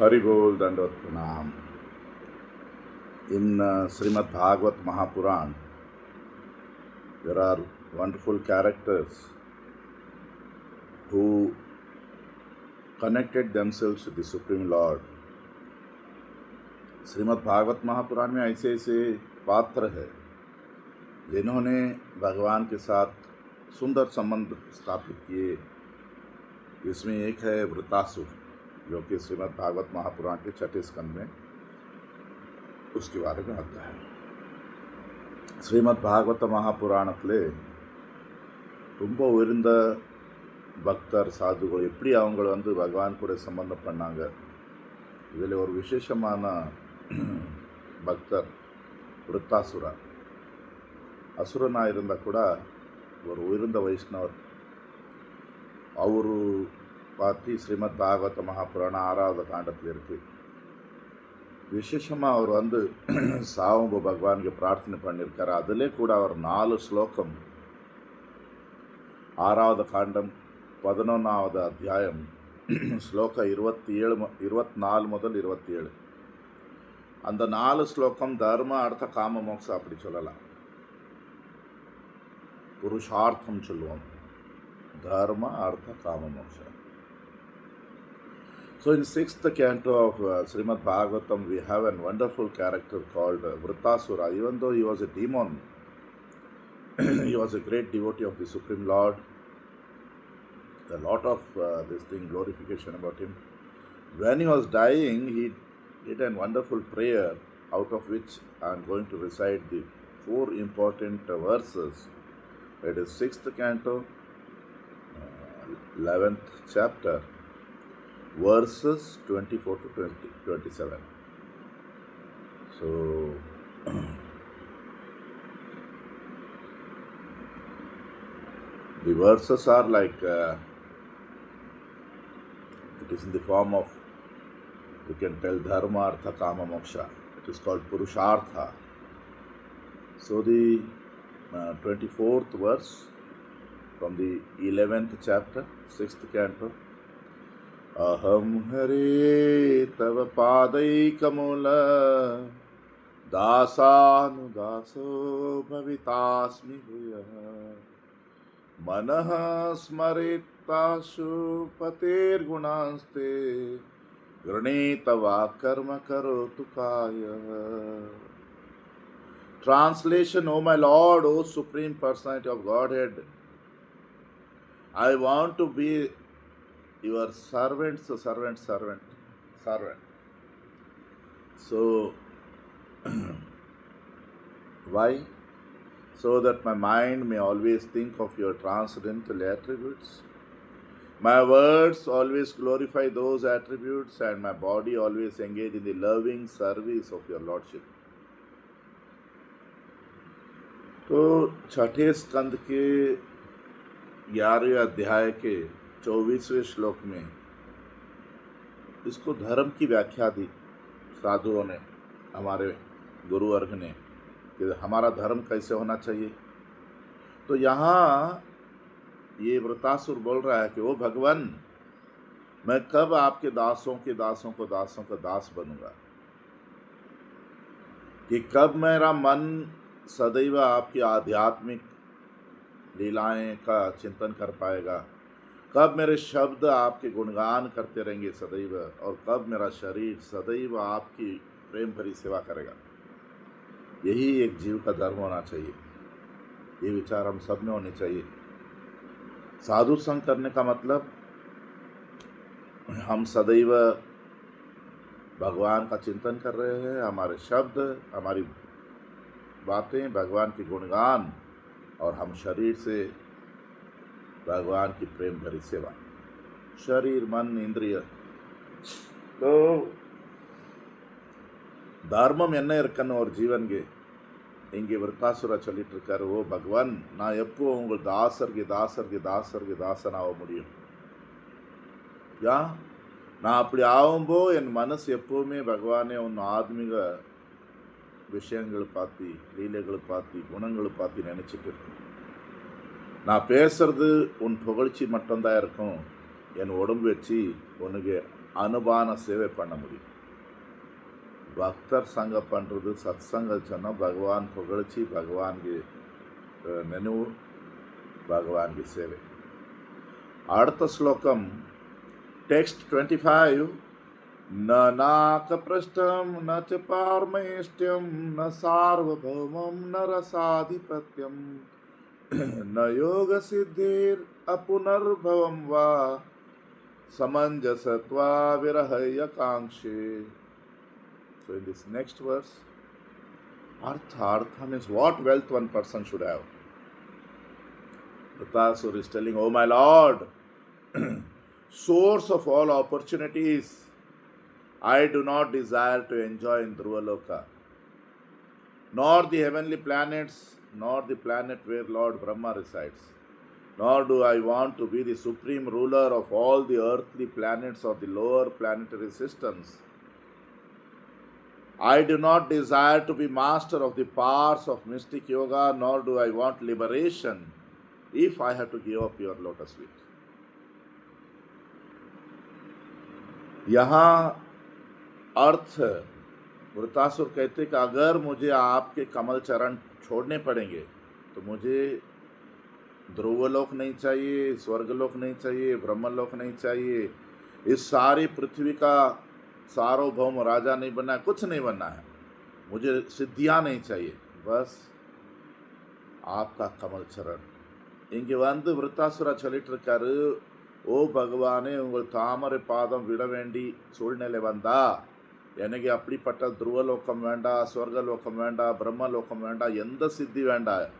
हरि बोल दंडवत प्रणाम. In Srimad Bhagavat Mahapuran, there are wonderful characters who connected themselves to the Supreme Lord. Shrimad Bhagavat Mahapuran में ऐसे ऐसे पात्र है जिन्होंने भगवान के साथ सुंदर संबंध स्थापित किए. इसमें एक है वृतासुर, जो कि श्रीमद् भागवत महापुराण के 6 स्कंद में उसके बारे में आता है. ஸ்ரீமத் பாகவத மகாபுராணத்தில் ரொம்ப உயர்ந்த பக்தர் சாதுகள் எப்படி அவங்கள பகவான் கூட சம்பந்தம் பண்ணாங்க. இதில் ஒரு விசேஷமான பக்தர் விருத்தாசுரா. அசுரனாக இருந்தால் கூட ஒரு உயர்ந்த வைஷ்ணவர். அவரு பார்த்து ஸ்ரீமத் பாகவத மகாபுராணம் 6வது காண்டத்தில் இருக்குது. விசேஷமாக அவர் சாவம்பு பகவானுக்கு பிரார்த்தனை பண்ணியிருக்காரு. அதிலே கூட அவர் 4 ஸ்லோகம் 6வது காண்டம் 11வது அத்தியாயம் ஸ்லோகம் 24 முதல் 27 அந்த 4 ஸ்லோகம் தர்ம அர்த்த காம மோக்ஷம் அப்படி சொல்லலாம். புருஷார்த்தம் சொல்லுவோம். தர்ம அர்த்த காம மோக்ஷம். So in 6th canto of Srimad Bhagavatam, we have a wonderful character called Vrittasura. Even though he was a demon, he was a great devotee of the Supreme Lord. A lot of glorification about him. When he was dying, he did a wonderful prayer, out of which I am going to recite the 4 important verses. It is 6th canto, 11th chapter, verses 24 to 27. So, the verses are like, it is in the form of, you can tell, dharma, artha, kama, moksha. It is called purushartha. So the 24th verse from the 11th chapter, 6th canto. अहम हरे तव पादैकमूल दासानुदासो भवितास्मि भूयः मनः स्मरेत्ताशु पतेर्गुणांस्ते गृणीतवा कर्म करोतु कायः. Translation: O my Lord, O Supreme Personality of Godhead, I want to be your servant. So, why? So that my mind may always think of your transcendental attributes, my words always glorify those attributes, and my body always engage in the loving service of your Lordship. तो 6ठे स्कंद के 11वें अध्याय के 24वें श्लोक में इसको धर्म की व्याख्या दी साधुओं ने, हमारे गुरु वर्ग ने, कि हमारा धर्म कैसे होना चाहिए. तो यहाँ ये वृतासुर बोल रहा है कि वो भगवान, मैं कब आपके दासों का दास बनूंगा, कि कब मेरा मन सदैव आपकी आध्यात्मिक लीलाएं का चिंतन कर पाएगा, कब मेरे शब्द आपके गुणगान करते रहेंगे सदैव, और कब मेरा शरीर सदैव आपकी प्रेम भरी सेवा करेगा. यही एक जीव का धर्म होना चाहिए. ये विचार हम सब में होने चाहिए. साधु संग करने का मतलब हम सदैव भगवान का चिंतन कर रहे हैं, हमारे शब्द, हमारी बातें भगवान के गुणगान, और हम शरीर से भगवान की प्रेम भरी सेवा. शरीर, मन, इंद्रिय. तो தர்மம் என்ன இருக்குன்னு ஒரு ஜீவன்ಗೆ இங்கே விருத்தாசுர சொல்லிட்டு இருக்காரு. ஓ பகவான், நான் எப்போ உங்கள் தாசர்க்கு தாசனாக முடியும்? நான் அப்படி ஆகும்போ என் மனசு எப்போவுமே பகவானே உன் ஆத்மீக விஷயங்களை பார்த்து, லீலைகளை பார்த்து, குணங்களை பார்த்து நினச்சிட்டு இருக்கேன். நான் பேசுறது உன் புகழ்ச்சி மட்டும்தான் இருக்கும். என் உடம்பு வச்சு உனக்கு அனுபான சேவை பண்ண முடியும். பக்தர் சங்கம் பண்ணுறது சத்சங்கம் சொன்னால் பகவான் புகழ்ச்சி, பகவான் की நினைவு, भगवान की सेवे. அடுத்த ஸ்லோகம் टेक्स्ट 25. न नाकपृष्ठं न च पारमेष्ट्यं न सार्वभौमं न रसाधिपत्यं न योगसिद्धिरपुनर्भवं वा समञ्जसत्वा विरहयकाङ्क्षे. So in this next verse, artha means what wealth one person should have. Vritasura is telling, oh my Lord, source of all opportunities, I do not desire to enjoy in Dhruvaloka, nor the heavenly planets, nor the planet where Lord Brahma resides, nor do I want to be the supreme ruler of all the earthly planets or the lower planetary systems. I do not desire to be master of the powers of mystic yoga, nor do I want liberation if I have to give up your lotus feet. यहाँ अर्थ वृतासुर कहते कि अगर मुझे आपके कमल चरण छोड़ने पड़ेंगे तो मुझे ध्रुवलोक नहीं चाहिए, स्वर्गलोक नहीं चाहिए, ब्रह्मलोक नहीं चाहिए, इस सारी पृथ्वी का सार्वभौम राजा नहीं बनना है, कुछ नहीं बनना है, मुझे सिद्धियाँ नहीं चाहिए, बस आपका कमल चरण. இங்கே வந்து விருத்தாசுரா சொல்லிட்டு இருக்காரு, ஓ பகவானே, உங்கள் தாமரை பாதம் விட வேண்டி சூழ்நிலை வந்தா எனக்கு அப்படிப்பட்ட துருவலோகம் வேண்டாம், ஸ்வர்கலோகம் வேண்டாம், பிரம்மலோகம் வேண்டாம், எந்த சித்தி வேண்டாம்,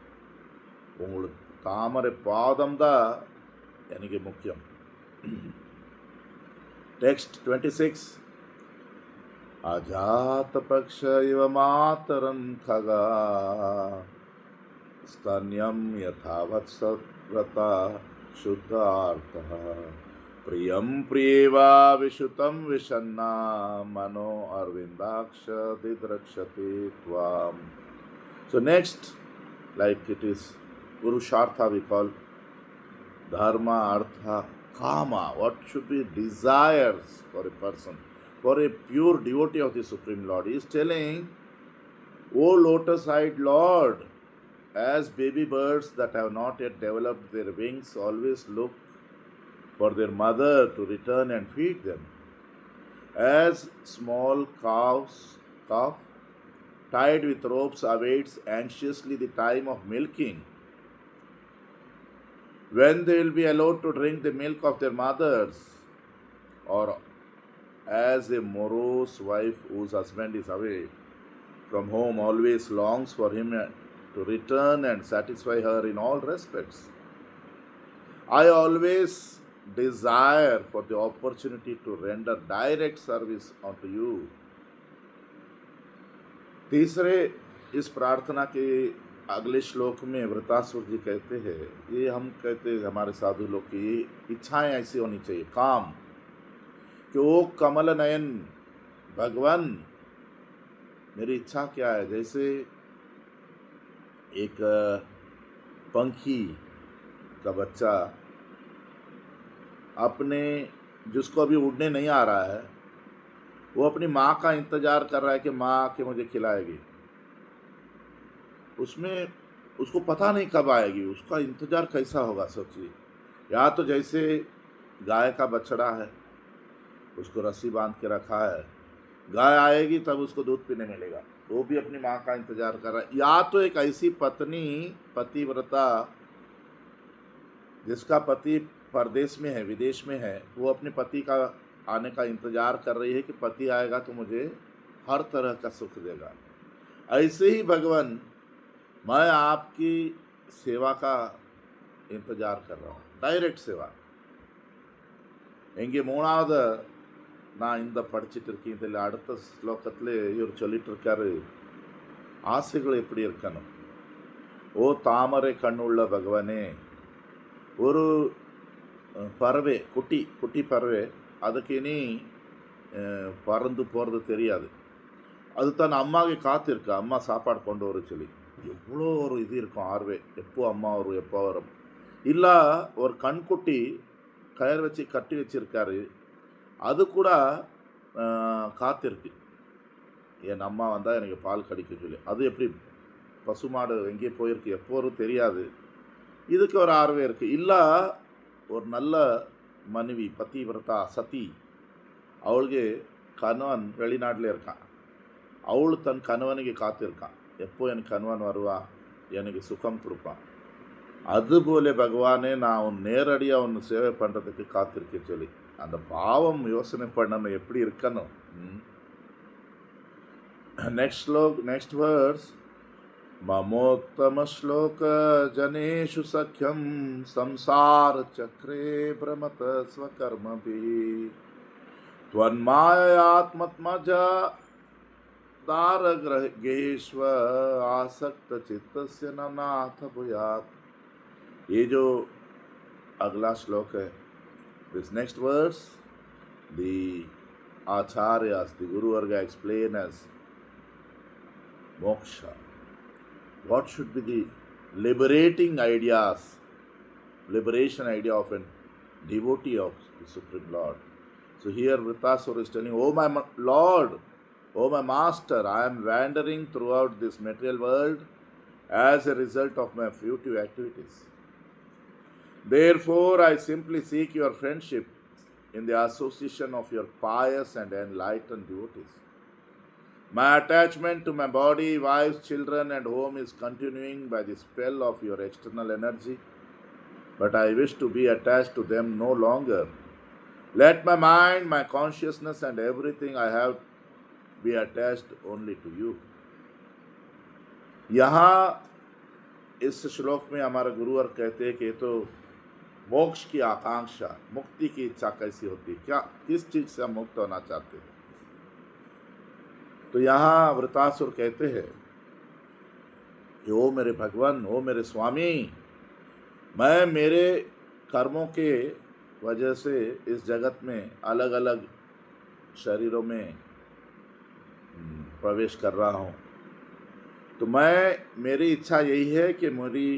உங்களுக்கு தாமரை பாதம் தான் எனக்கு முக்கியம். टेक्स्ट 26. अजात पक्ष इव मातरं खगा स्तन्यं यथावत्सव्रता शुद्धार्थः प्रियं प्रियेवा विशुतं विषन्ना मनो अरविंदाक्ष दिद्रक्षते त्वां. So next, like it is Purushartha we call Dharma, Artha, Kama. What should be desires for a person, for a pure devotee of the Supreme Lord? He is telling, O lotus-eyed Lord, as baby birds that have not yet developed their wings always look for their mother to return and feed them, as small calf tied with ropes awaits anxiously the time of milking, when they will be allowed to drink the milk of their mothers, or as a morose wife whose husband is away from home always longs for him to return and satisfy her in all respects. I always desire for the opportunity to render direct service unto you. तीसरे इस प्रार्थना के अगले श्लोक में वृतासुर जी कहते हैं, ये हम कहते हैं हमारे साधु लोग की इच्छाएं ऐसी होनी चाहिए, काम कि वो कमल नयन भगवान, मेरी इच्छा क्या है, जैसे एक पंखी का बच्चा अपने, जिसको अभी उड़ने नहीं आ रहा है, वो अपनी माँ का इंतज़ार कर रहा है कि माँ आके मुझे खिलाएगी, उसमें उसको पता नहीं कब आएगी, उसका इंतज़ार कैसा होगा सोचिए. या तो जैसे गाय का बछड़ा है, उसको रस्सी बांध के रखा है, गाय आएगी तब उसको दूध पीने मिलेगा, वो भी अपनी माँ का इंतज़ार कर रहा है. या तो एक ऐसी पत्नी, पतिव्रता, जिसका पति परदेश में है, विदेश में है, वो अपने पति का आने का इंतज़ार कर रही है कि पति आएगा तो मुझे हर तरह का सुख देगा. ऐसे ही भगवान, मैं आपकी सेवा का इंतज़ार कर रहा हूँ, டைரக்ட் சேவா. எங்கே மூணாவது நான் இந்த படிச்சுட்டு இருக்கேன், இதில் அடுத்த ஸ்லோகத்தில் இவர் சொல்லிட்டு இருக்காரு, ஆசைகள் எப்படி இருக்கணும். ஓ தாமரை கண்ணுள்ள பகவானே, ஒரு பறவை, குட்டி பறவை, அதுக்கு இனி பறந்து போகிறது தெரியாது, அது தன் அம்மாவை காத்திருக்கு, அம்மா சாப்பாடு கொண்டு வர சொல்லி. எவ்வளோ ஒரு இது இருக்கும் ஆர்வே, எப்போ அம்மா வரும், எப்போ வரும். இல்லை ஒரு கண்குட்டி கயிறு வச்சு கட்டி வச்சிருக்காரு, அது கூட காத்திருக்கு. என் அம்மா வந்தால் எனக்கு பால் கிடைக்கும் சொல்லி. அது எப்படி பசுமாடு எங்கேயோ போயிருக்கு, எப்போ வரும் தெரியாது. இதுக்கு ஒரு ஆர்வம் இருக்குது. இல்லை ஒரு நல்ல மனைவி பத்திவிரதா சதி, ಅವಳಿಗೆ கணவன் வெளிநாட்டில் இருக்கான். அவಳು தன் கணவனுக்கு காத்திருக்கான். எப்போ என் கணவன் வருவா, எனக்கு சுகம் கொடுப்பான். அதுபோல பகவானே நான் அவன் நேரடியாக அவனு சேவை பண்ணுறதுக்கு காத்திருக்க சொல்லி அந்த பாவம் யோசனை பண்ணணும் எப்படி இருக்கணும். नेक्स्ट वर्स ममोत्तम श्लोक जनेषु सख्यम संसार चक्रे भ्रमत स्वकर्मभि त्वन्मायात्मत्मज दारग्रहेश्व आसक्त चित्तस्य न नाथ भूयात्. ये जो अगला श्लोक है, this next verse the acharyas, the Guru Varga explain as moksha. What should be the liberation idea of a devotee of the Supreme Lord? So here Vritasura is telling, oh my Lord, oh my Master, I am wandering throughout this material world as a result of my fruitive activities. Therefore, I simply seek your friendship in the association of your pious and enlightened devotees. My attachment to my body, wives, children, and home is continuing by the spell of your external energy, but I wish to be attached to them no longer. Let my mind, my consciousness, and everything I have be attached only to you. यहाँ इस श्लोक में हमारा गुरुवर कहते हैं कि तो मोक्ष की आकांक्षा, मुक्ति की इच्छा कैसी होती है, क्या किस चीज़ से हम मुक्त होना चाहते हैं. तो यहाँ वृतासुर कहते हैं कि ओ मेरे भगवान, ओ मेरे स्वामी, मैं मेरे कर्मों के वजह से इस जगत में अलग अलग शरीरों में प्रवेश कर रहा हूँ. तो मेरी इच्छा यही है कि मेरी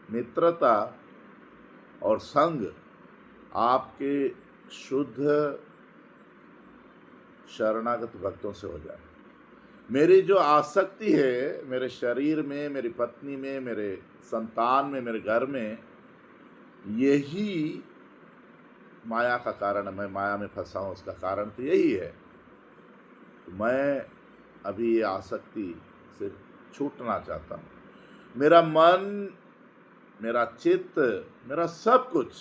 मित्रता और संग आपके शुद्ध शरणागत भक्तों से हो जाए. मेरी जो आसक्ति है मेरे शरीर में, मेरी पत्नी में, मेरे संतान में, मेरे घर में, यही माया का कारण है. मैं माया में फंसा हूँ, उसका कारण तो यही है. तो मैं अभी ये आसक्ति से छूटना चाहता हूँ. मेरा मन, मेरा चित्त, मेरा सब कुछ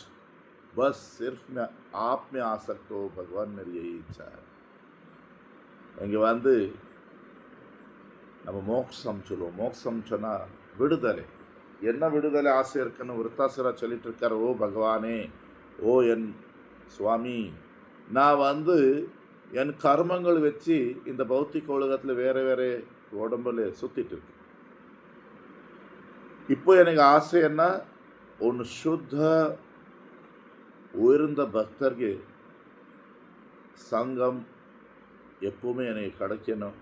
बस सिर्फ मैं आप में आसक्त हो भगवान, मेरी यही इच्छा है. இங்கே வந்து நம்ம மோட்சம் சொல்லுவோம். மோட்சம் சொன்னால் விடுதலை. என்ன விடுதலை ஆசை இருக்குன்னு விருத்தாசுரா சொல்லிட்டு இருக்கார். ஓ பகவானே, ஓ என் சுவாமி, நான் வந்து என் கர்மங்கள் வச்சு இந்த பௌத்திக உலகத்தில் வேறு வேறு உடம்புல சுற்றிட்டு இருக்கேன். இப்போ எனக்கு ஆசை என்ன, ஒன்று சுத்த உயர்ந்த பக்தர்க்கு சங்கம் எப்பவுமே எனக்கு கிடைக்கணும்.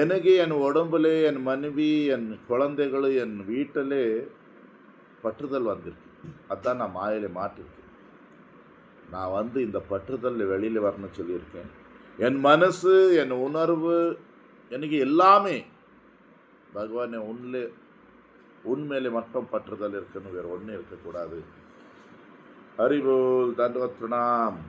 எனக்கு என் உடம்புல, என் மனைவி, என் குழந்தைகள், என் வீட்டிலே பற்றுதல் வந்திருக்கு. அதுதான் நான் மாயில மாட்டிருக்கேன். நான் வந்து இந்த பற்றுதல் வெளியில் வரணும்னு சொல்லியிருக்கேன். என் மனசு, என் உணர்வு, எனக்கு எல்லாமே பகவானை உண்மையிலே மட்டும் பற்றுதல் இருக்குன்னு, வேறு ஒன்றும் இருக்கக்கூடாது. ஹரி போல், தண்டவத் பிரணாம்.